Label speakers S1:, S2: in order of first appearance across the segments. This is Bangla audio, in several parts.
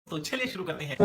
S1: तो चलिए शुरू करते हैं।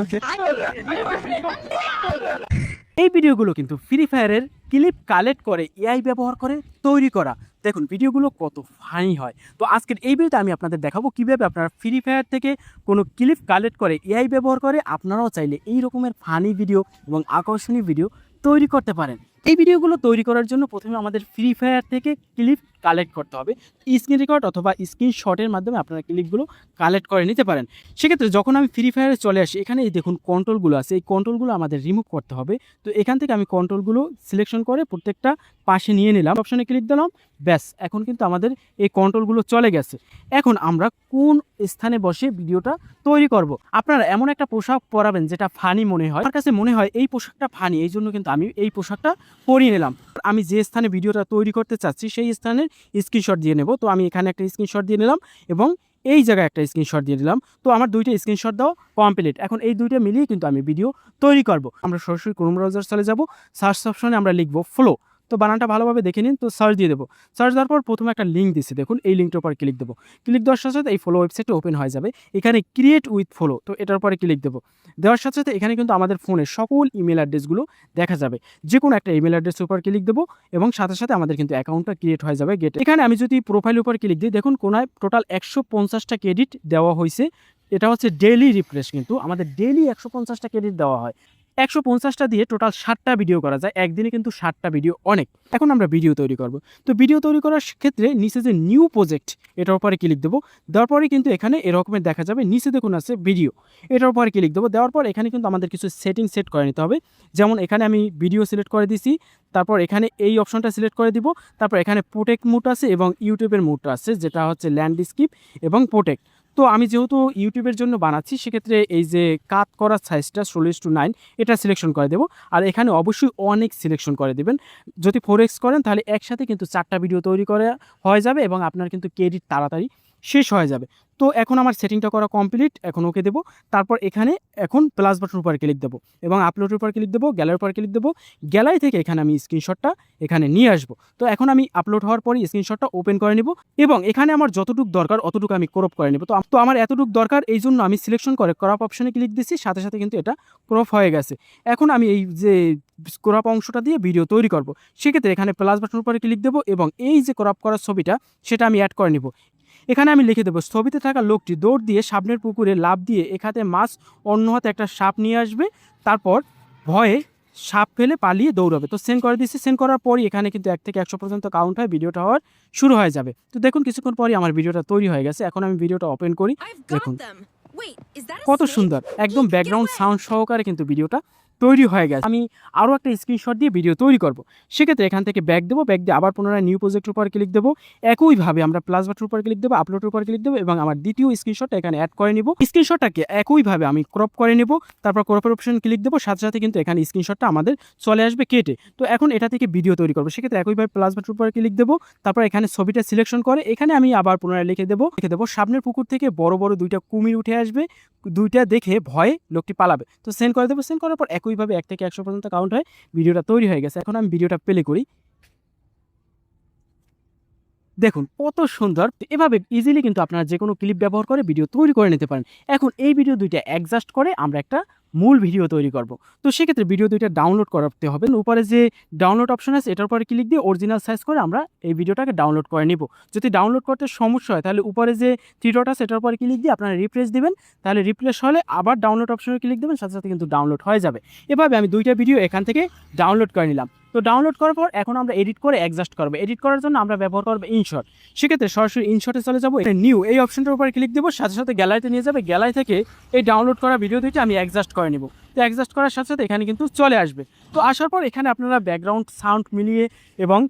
S2: এই ভিডিওগুলো কিন্তু ফ্রি ফায়ারের ক্লিপ কালেক্ট করে এআই ব্যবহার করে তৈরি করা। দেখুন ভিডিওগুলো কত ফানি হয়। তো আজকের এই ভিডিওতে আমি আপনাদের দেখাবো কিভাবে আপনারা ফ্রি ফায়ার থেকে কোনো ক্লিপ কালেক্ট করে এআই ব্যবহার করে আপনারাও চাইলে এই রকমের ফানি ভিডিও এবং আকর্ষণীয় ভিডিও তৈরি করতে পারেন। এই ভিডিওগুলো তৈরি করার জন্য প্রথমে আমাদের ফ্রি ফায়ার থেকে ক্লিপ কালেক্ট করতে হবে। স্ক্রিন রেকর্ড অথবা স্ক্রিনশটের মাধ্যমে আপনারা ক্লিপগুলো কালেক্ট করে নিতে পারেন। সেক্ষেত্রে যখন আমি ফ্রি ফায়ারে চলে আসি, এখানে এই দেখুন কন্ট্রোলগুলো আছে, এই কন্ট্রোলগুলো আমাদের রিমুভ করতে হবে। তো এখান থেকে আমি কন্ট্রোলগুলো সিলেকশন করে প্রত্যেকটা পাশে নিয়ে নিলাম, অপশনে ক্লিক দিলাম, ব্যাস এখন কিন্তু আমাদের এই কন্ট্রোলগুলো চলে গেছে। এখন আমরা কোন স্থানে বসে ভিডিওটা তৈরি করব। আপনারা এমন একটা পোশাক পরাবেন যেটা ফানি মনে হয়। আমার কাছে মনে হয় এই পোশাকটা ফানি, এই জন্য কিন্তু আমি এই পোশাকটা পরিয়ে নিলাম। আমি যে স্থানে ভিডিওটা তৈরি করতে চাচ্ছি সেই স্থানের স্ক্রিনশট দিয়ে নেব। তো আমি এখানে একটা স্ক্রিনশট দিয়ে নিলাম এবং এই জায়গায় একটা স্ক্রিনশট দিয়ে দিলাম। তো আমার দুইটা স্ক্রিনশট দাও কমপ্লিট। এখন এই দুইটা মিলিয়ে কিন্তু আমি ভিডিও তৈরি করব। আমরা সরাসরি ক্রোম ব্রাউজার চলে যাব, সার্চ অপশনে আমরা লিখব ফ্লো। তো বানানটা ভালোভাবে দেখে নিন। তো সার্চ দিয়ে দেবো। সার্চ দেওয়ার পর প্রথমে একটা লিঙ্ক দিচ্ছি, দেখুন এই লিঙ্কটার উপর ক্লিক দেবো। ক্লিক দেওয়ার সাথে সাথে এই ফলো ওয়েবসাইটটা ওপেন হয়ে যাবে। এখানে ক্রিয়েট উইথ ফলো, তো এটার পরে ক্লিক দেবো। দেওয়ার সাথে সাথে এখানে কিন্তু আমাদের ফোনের সকল ইমেল অ্যাড্রেসগুলো দেখা যাবে। যে কোনো একটা ইমেল অ্যাড্রেসের উপর ক্লিক দেবো এবং সাথে সাথে আমাদের কিন্তু অ্যাকাউন্টটা ক্রিয়েট হয়ে যাবে গেটে। এখানে আমি যদি প্রোফাইলের উপর ক্লিক দিই, দেখুন কোনায় টোটাল 150টা ক্রেডিট দেওয়া হয়েছে। এটা হচ্ছে ডেইলি রিফ্রেশ, কিন্তু আমাদের ডেইলি 150টা ক্রেডিট দেওয়া হয়। 150টা দিয়ে টোটাল 60টা ভিডিও করা যায়। একদিনে কিন্তু 60টা ভিডিও অনেক। এখন আমরা ভিডিও তৈরি করব। তো ভিডিও তৈরি করার ক্ষেত্রে নিচে যে নিউ প্রজেক্ট এটার উপরে ক্লিক দেবো। দেওয়ার পরে কিন্তু এখানে এরকমের দেখা যাবে, নিচে দেখুন আছে ভিডিও, এটার উপরে ক্লিক দেবো। দেওয়ার পর এখানে কিন্তু আমাদের কিছু সেটিং সেট করে নিতে হবে। যেমন এখানে আমি ভিডিও সিলেক্ট করে দিছি, তারপর এখানে এই অপশনটা সিলেক্ট করে দিব। তারপর এখানে প্রোটেক্ট মোড আছে এবং ইউটিউবের মোডটা আছে, যেটা হচ্ছে ল্যান্ডস্কেপ এবং প্রোটেক্ট। তো আমি যেহেতু ইউটিউবের জন্য বানাচ্ছি, সেক্ষেত্রে এই যে কাট করার সাইজটা 40:9 এটা সিলেকশন করে দেবো। আর এখানে অবশ্যই অনেক সিলেকশন করে দেবেন। যদি 4x করেন তাহলে একসাথে কিন্তু 4টা ভিডিও তৈরি করে হয়ে যাবে এবং আপনার কিন্তু ক্রেডিট তাড়াতাড়ি শেষ হয়ে যাবে। তো এখন আমার সেটিংটা করা কমপ্লিট, এখন ওকে দেবো। তারপর এখানে এখন প্লাস বাটনের উপর ক্লিক দেবো এবং আপলোডের উপর ক্লিক দেবো, গ্যালারির উপর ক্লিক দেবো। গ্যালারি থেকে এখানে আমি স্ক্রিনশটটা এখানে নিয়ে আসবো। তো এখন আমি আপলোড হওয়ার পরই স্ক্রিনশটটা ওপেন করে নিব এবং এখানে আমার যতটুকু দরকার অতটুকু আমি ক্রপ করে নেব। তো আমার এতটুকু দরকার, এই জন্য আমি সিলেকশন করে ক্রপ অপশনে ক্লিক দিচ্ছি, সাথে সাথে কিন্তু এটা ক্রপ হয়ে গেছে। এখন আমি এই যে ক্রপ অংশটা দিয়ে ভিডিও তৈরি করব। সেক্ষেত্রে এখানে প্লাস বাটনের উপরে ক্লিক দেবো এবং এই যে ক্রপ করার ছবিটা সেটা আমি অ্যাড করে নিব। এখানে আমি লিখে দেবো, ছবিতে থাকা লোকটি দৌড় দিয়ে সামনের পুকুরে লাফ দিয়ে এক হাতে মাছ অন্য হাতে একটা সাপ নিয়ে আসবে, তারপর ভয়ে সাপ ফেলে পালিয়ে দৌড়াবে। তো সেন্ড করে দিচ্ছি। সেন্ড করার পরই এখানে কিন্তু 1 থেকে 100 পর্যন্ত কাউন্ট হয়, ভিডিওটা হওয়ার শুরু হয়ে যাবে। তো দেখুন কিছুক্ষণ পরই আমার ভিডিওটা তৈরি হয়ে গেছে। এখন আমি ভিডিওটা ওপেন করি, দেখুন কত সুন্দর, একদম ব্যাকগ্রাউন্ড সাউন্ড সহকারে কিন্তু ভিডিওটা তৈরি হয়ে গেছে। আমি আরও একটা স্ক্রিনশট দিয়ে ভিডিও তৈরি করব। সেক্ষেত্রে এখান থেকে ব্যাক দেবো, ব্যাক দিয়ে আবার পুনরায় নিউ প্রজেক্টের উপর ক্লিক দেবো। একইভাবে আমরা প্লাস বাটনের উপর ক্লিক দেবো, আপলোডের উপর ক্লিক দেবো এবং আমার দ্বিতীয় স্ক্রিনশটটা এখানে অ্যাড করে নিব। স্ক্রিনশটটাকে একইভাবে আমি ক্রপ করে নেব, তারপর ক্রপের অপশন ক্লিক দেবো, সাথে সাথে কিন্তু এখানে স্ক্রিনশটটা আমাদের চলে আসবে কেটে। তো এখন এটা থেকে ভিডিও তৈরি করবো। সেক্ষেত্রে একইভাবে প্লাস বাটনের উপর ক্লিক দেবো, তারপর এখানে ছবিটা সিলেকশন করে এখানে আমি আবার পুনরায় লিখে দেবো সামনের পুকুর থেকে বড় বড় 2টা কুমির উঠে আসবে, 2টা দেখে ভয়ে লোকটি পালাবে। তো সেন্ড করে দেবো। সেন্ড করার পর একইভাবে 1 থেকে 100 পর্যন্ত কাউন্ট হয়, ভিডিওটা তৈরি হয়ে গেছে। এখন আমি ভিডিওটা প্লে করি, দেখুন কত সুন্দর। এভাবে ইজিলি কিন্তু আপনারা যে কোনো ক্লিপ ব্যবহার করে ভিডিও তৈরি করে নিতে পারেন। এখন এই ভিডিও দুইটা অ্যাডজাস্ট করে আমরা একটা মূল ভিডিও তৈরি করব। তো সেক্ষেত্রে ভিডিও দুইটা ডাউনলোড করতে হবে। উপরে যে ডাউনলোড অপশন আছে এটার উপরে ক্লিক দিয়ে অরিজিনাল সাইজ করে আমরা এই ভিডিওটাকে ডাউনলোড করে নিব। যদি ডাউনলোড করতে সমস্যা হয় তাহলে উপরে যে 3 ডট আছে এটার উপরে ক্লিক দিয়ে আপনারা রিফ্রেশ দিবেন, তাহলে রিফ্রেশ হলে আবার ডাউনলোড অপশনে ক্লিক দেবেন, সাথে সাথে কিন্তু ডাউনলোড হয়ে যাবে। এভাবে আমি দুইটা ভিডিও এখান থেকে ডাউনলোড করে নিলাম। তো ডাউনলোড করার পর এখন আমরা এডিট করে অ্যাডজাস্ট করবো। এডিট করার জন্য আমরা ব্যবহার করবো ইনশট। সেক্ষেত্রে সরাসরি ইনশটে চলে যাবো, নিউ এই অপশনটার উপরে ক্লিক দেবো, সাথে সাথে গ্যালারিতে নিয়ে যাবে। গ্যালারি থেকে এই ডাউনলোড করা ভিডিও দুইটা আমি অ্যাডজাস্ট করে নিব। তো অ্যাডজাস্ট করার সাথে সাথে এখানে কিন্তু চলে আসবে। তো আসার পর এখানে আপনারা ব্যাকগ্রাউন্ড সাউন্ড মিলিয়ে এবং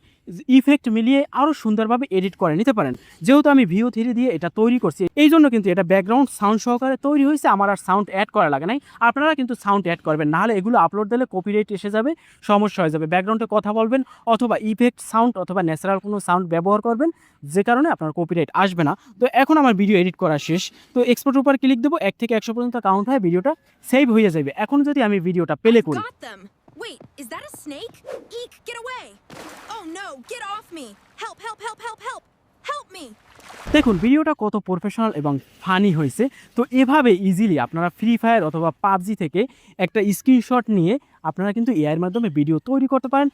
S2: ইফেক্ট মিলিয়ে আরও সুন্দরভাবে এডিট করে নিতে পারেন। যেহেতু আমি VO3 দিয়ে এটা তৈরি করছি, এই জন্য কিন্তু এটা ব্যাকগ্রাউন্ড সাউন্ড সহকারে তৈরি হয়েছে, আমার আর সাউন্ড অ্যাড করা লাগে নাই। আপনারা কিন্তু সাউন্ড অ্যাড করবেন, নাহলে এগুলো আপলোড দিলে কপিরাইট এসে যাবে, সমস্যা হয়ে যাবে। ব্যাকগ্রাউন্ডে কথা বলবেন অথবা ইফেক্ট সাউন্ড অথবা ন্যাচারাল কোনো সাউন্ড ব্যবহার করবেন, যে কারণে আপনার কপিরাইট আসবে না। তো এখন আমার ভিডিও এডিট করা শেষ। তো এক্সপোর্টের উপর ক্লিক দেবো, 1 থেকে 100 পর্যন্ত কাউন্ট হয়, ভিডিওটা সেভ হয়ে যাবে। এখন যদি আমি ভিডিওটা প্লে করি,
S3: Wait, is that a snake? Eek, get away! Oh no, get off me! Help, help, help, help, help!
S1: Help me!
S2: দেখুন ভিডিওটা কত প্রফেশনাল এবং ফানি হয়েছে। তো এভাবে ইজিলি আপনারা ফ্রি ফায়ার অথবা পাবজি থেকে একটা স্ক্রিনশট নিয়ে আপনারা কিন্তু এআইয়ের মাধ্যমে ভিডিও তৈরি করতে পারেন